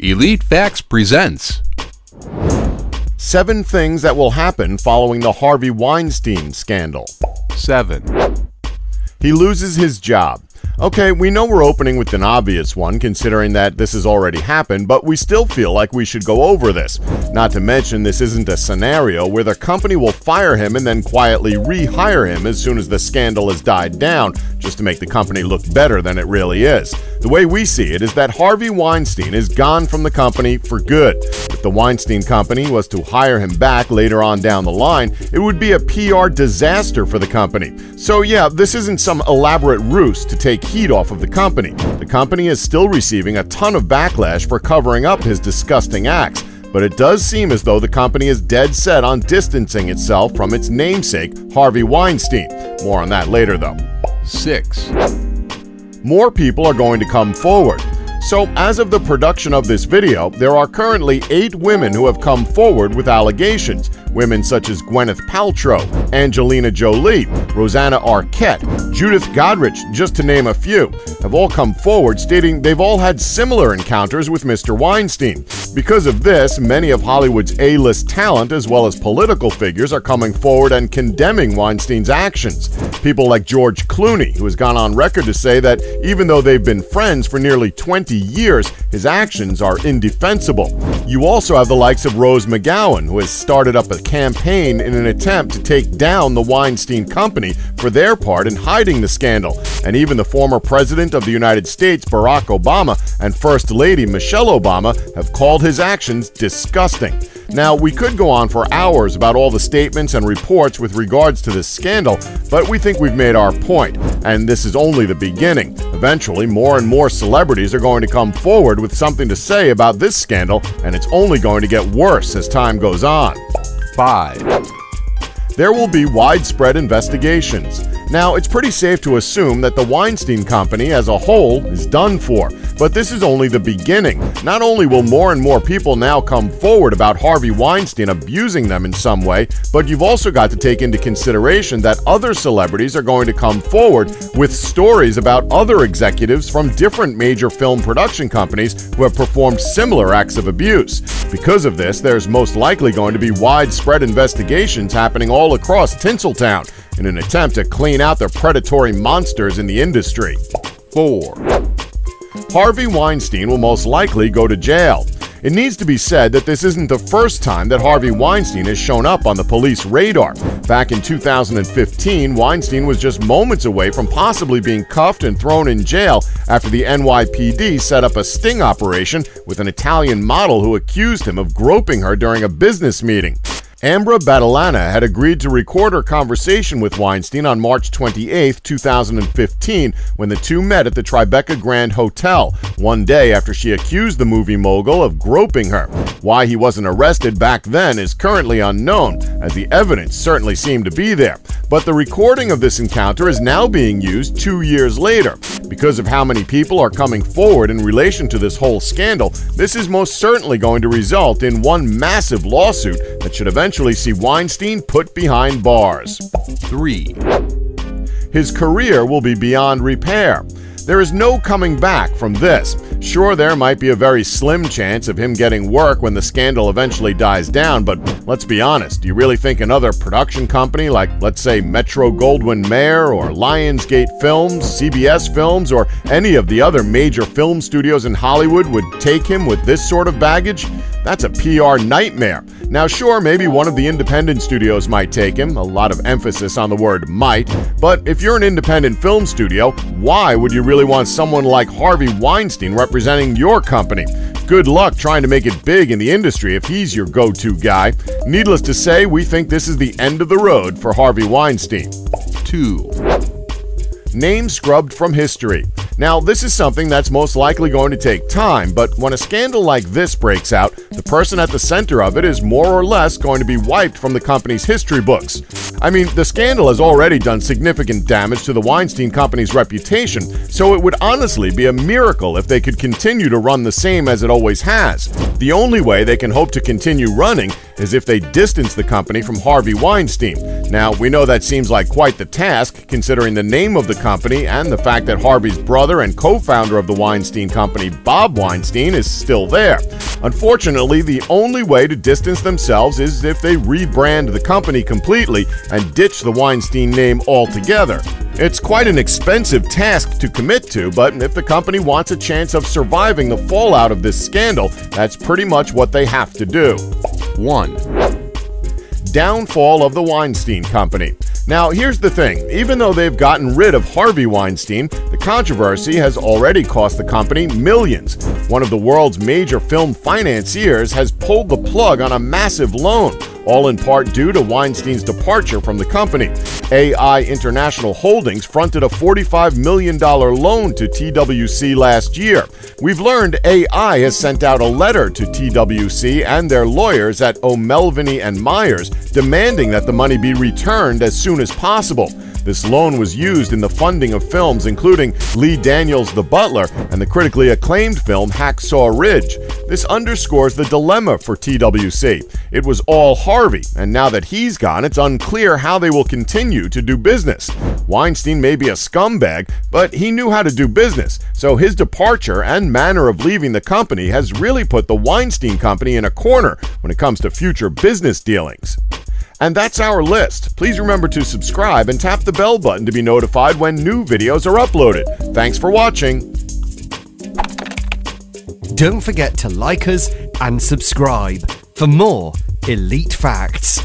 Elite Facts presents 7 things that will happen following the Harvey Weinstein scandal. 7. He loses his job. Okay, we know we're opening with an obvious one, considering that this has already happened, but we still feel like we should go over this. Not to mention, this isn't a scenario where the company will fire him and then quietly rehire him as soon as the scandal has died down, just to make the company look better than it really is. The way we see it is that Harvey Weinstein is gone from the company for good. If the Weinstein Company was to hire him back later on down the line, it would be a PR disaster for the company. So yeah, this isn't some elaborate ruse to take heat off of the company. The company is still receiving a ton of backlash for covering up his disgusting acts, but it does seem as though the company is dead set on distancing itself from its namesake, Harvey Weinstein. More on that later though. 6. More people are going to come forward. So, as of the production of this video, there are currently 8 women who have come forward with allegations. Women such as Gwyneth Paltrow, Angelina Jolie, Rosanna Arquette, Judith Godrich, just to name a few, have all come forward stating they've all had similar encounters with Mr. Weinstein. Because of this, many of Hollywood's A-list talent as well as political figures are coming forward and condemning Weinstein's actions. People like George Clooney, who has gone on record to say that even though they've been friends for nearly 20 years, his actions are indefensible. You also have the likes of Rose McGowan, who has started up a campaign in an attempt to take down the Weinstein Company for their part in hiding the scandal. And even the former President of the United States, Barack Obama, and First Lady Michelle Obama have called his actions disgusting. Now, we could go on for hours about all the statements and reports with regards to this scandal, but we think we've made our point, and this is only the beginning. Eventually, more and more celebrities are going to come forward with something to say about this scandal, and it's only going to get worse as time goes on. 5. There will be widespread investigations. Now, it's pretty safe to assume that the Weinstein Company as a whole is done for, but this is only the beginning. Not only will more and more people now come forward about Harvey Weinstein abusing them in some way, but you've also got to take into consideration that other celebrities are going to come forward with stories about other executives from different major film production companies who have performed similar acts of abuse. Because of this, there's most likely going to be widespread investigations happening all across Tinseltown in an attempt to clean out the predatory monsters in the industry. 4. Harvey Weinstein will most likely go to jail. It needs to be said that this isn't the first time that Harvey Weinstein has shown up on the police radar. Back in 2015, Weinstein was just moments away from possibly being cuffed and thrown in jail after the NYPD set up a sting operation with an Italian model who accused him of groping her during a business meeting. Ambra Battilana had agreed to record her conversation with Weinstein on March 28, 2015, when the two met at the Tribeca Grand Hotel, one day after she accused the movie mogul of groping her. Why he wasn't arrested back then is currently unknown, as the evidence certainly seemed to be there. But the recording of this encounter is now being used 2 years later. Because of how many people are coming forward in relation to this whole scandal, this is most certainly going to result in one massive lawsuit that should eventually see Weinstein put behind bars. 3. His career will be beyond repair. There is no coming back from this. Sure, there might be a very slim chance of him getting work when the scandal eventually dies down, but let's be honest, do you really think another production company like, let's say, Metro-Goldwyn-Mayer or Lionsgate Films, CBS Films, or any of the other major film studios in Hollywood would take him with this sort of baggage? That's a PR nightmare. Now sure, maybe one of the independent studios might take him, a lot of emphasis on the word might, but if you're an independent film studio, why would you really want someone like Harvey Weinstein representing your company? Good luck trying to make it big in the industry if he's your go-to guy. Needless to say, we think this is the end of the road for Harvey Weinstein. 2. Name scrubbed from history. Now, this is something that's most likely going to take time, but when a scandal like this breaks out, the person at the center of it is more or less going to be wiped from the company's history books. I mean, the scandal has already done significant damage to the Weinstein Company's reputation, so it would honestly be a miracle if they could continue to run the same as it always has. The only way they can hope to continue running is if they distance the company from Harvey Weinstein. Now, we know that seems like quite the task, considering the name of the company and the fact that Harvey's brother and co-founder of the Weinstein Company, Bob Weinstein, is still there. Unfortunately, the only way to distance themselves is if they rebrand the company completely and ditch the Weinstein name altogether. It's quite an expensive task to commit to, but if the company wants a chance of surviving the fallout of this scandal, that's pretty much what they have to do. 1. Downfall of the Weinstein Company. Now, here's the thing. Even though they've gotten rid of Harvey Weinstein, the controversy has already cost the company millions. One of the world's major film financiers has pulled the plug on a massive loan, all in part due to Weinstein's departure from the company. AI International Holdings fronted a $45 million loan to TWC last year. We've learned AI has sent out a letter to TWC and their lawyers at O'Melveny & Myers demanding that the money be returned as soon as possible. This loan was used in the funding of films including Lee Daniels' The Butler and the critically acclaimed film Hacksaw Ridge. This underscores the dilemma for TWC. It was all Harvey, and now that he's gone, it's unclear how they will continue to do business. Weinstein may be a scumbag, but he knew how to do business, so his departure and manner of leaving the company has really put the Weinstein Company in a corner when it comes to future business dealings. And that's our list. Please remember to subscribe and tap the bell button to be notified when new videos are uploaded. Thanks for watching. Don't forget to like us and subscribe for more Elite Facts.